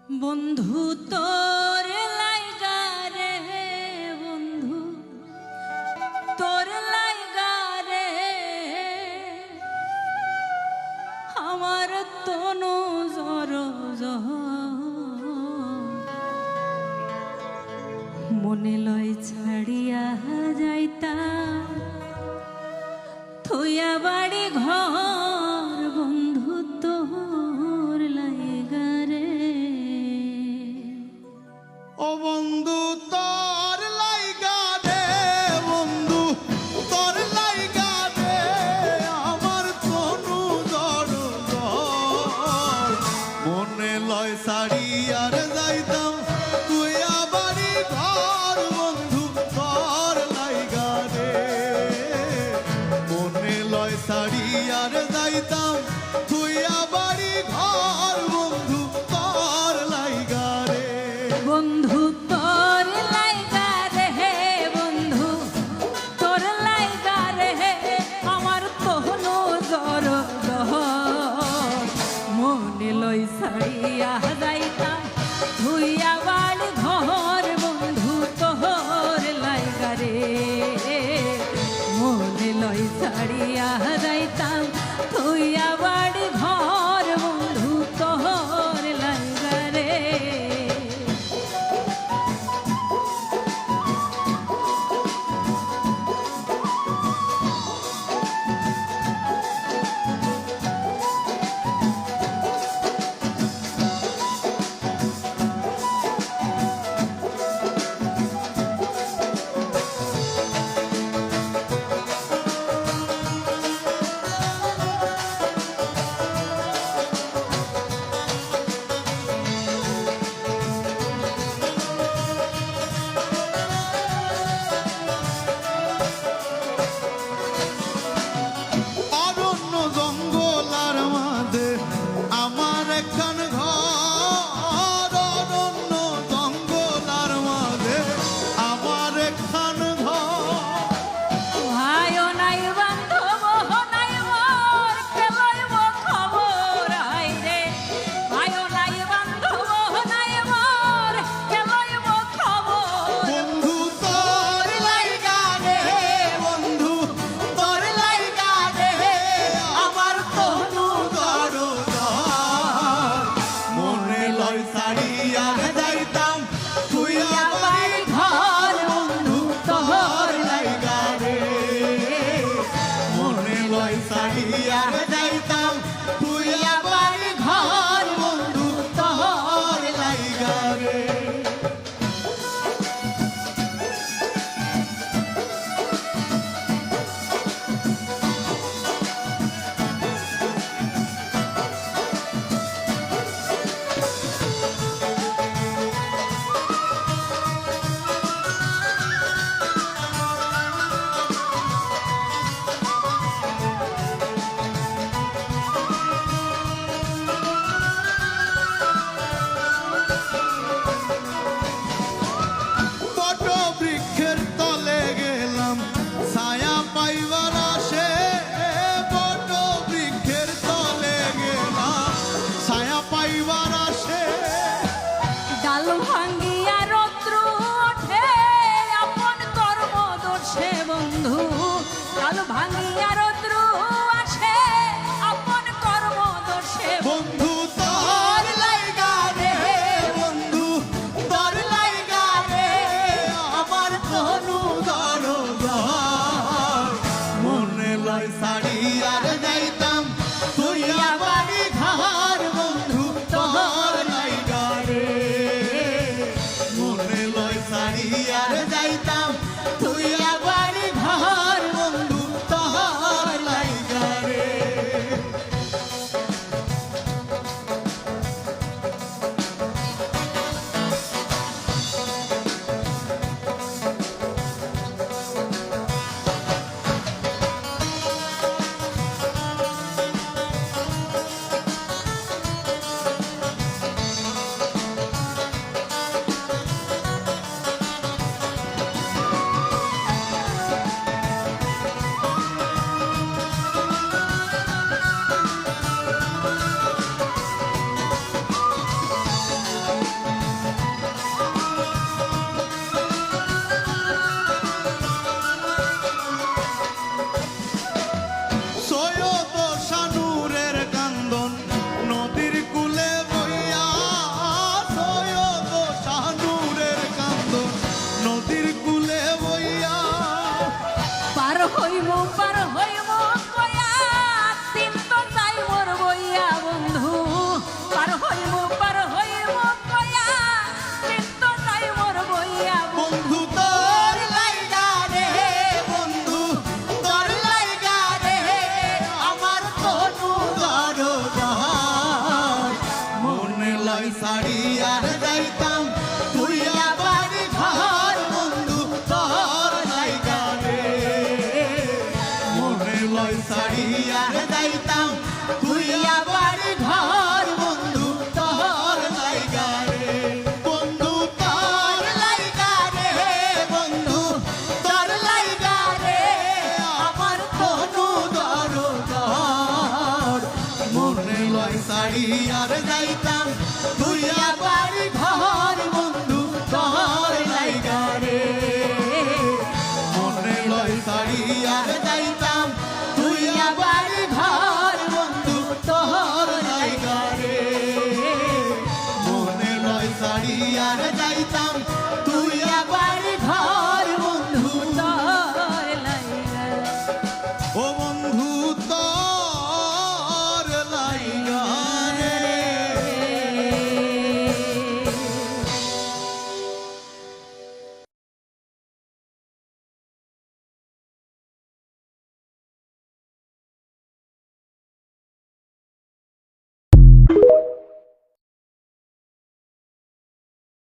বন্ধু তোর লাইগা রে, বন্ধু তোর লাইগা রে, আমার তনু জর মনে লয় ছাড়িয়া যাইতা থইয়া বাড়ি ঘর, বন্ধু তোর লাইগা রে। ও বন্ধু তোর লাইগা রে, বন্ধু তোর লাইগা রে, আমার তনু জড় মনে লয় সারিয়ার যাইতাম তুই বাড়ি ঘর, বন্ধু তোর লাইগা রে, মনে লয় সারিয়ার যাইতাম তুই বাড়ি ঘর, বন্ধু তোর লাইগা রে। বন্ধু তোর লাইগা রে, বন্ধু তোর লাইগা রে, আমার তনু জর মনে লই ছাড়িয়া যাইতাম ধুইয়া বাড়ি ঘর, বন্ধু তোর লাইগা রে, মনে লই ছাড়িয়া যাইতাম ধুইয়া বাড়ি ঘর, বন্ধু তোর লাইগা রে। অরণ্য জঙ্গল আর মাঝে আমার একখান ঘর, অরণ্য জঙ্গল আর মাঝে আমার একখান ঘর। ভাইও নাই বান্ধব নাই মোর, কে লইব খবর আই রে, ভাইও নাই বান্ধব নাই মোর, কে লইব খবর। বন্ধু তোর লাইগা রে, বন্ধু তোর লাইগা রে, আমার তনু জড় মনে লয় সারিয়ার যাইতাম তুই বাড়ি ঘর, বন্ধু তোর লাইগা রে, মনে লয় সারিয়ার যাইতাম তুই বাড়ি ঘর, বন্ধু তোর লাইগা রে। সারিয়া যাইতাম তুই আবার ঘর বন্ধু তোর লাইগা রে মনে লয় সারিয়া যাইতাম তুই আবার ঘর বন্ধু তোর লাইগা রে বন্ধু তোর লাইগা রে বন্ধু তোর লাইগা রে আমার কোনো দরদ মনে লয় সারিয়া যাইতাম তুই আবার ঘর বন্ধু তোর লাইগা রে মনে লয় সারিয়া যাইতাম তুই আবার ঘর বন্ধু তোর লাইগা রে মনে লয় সারিয়া যাইতাম তুই আবার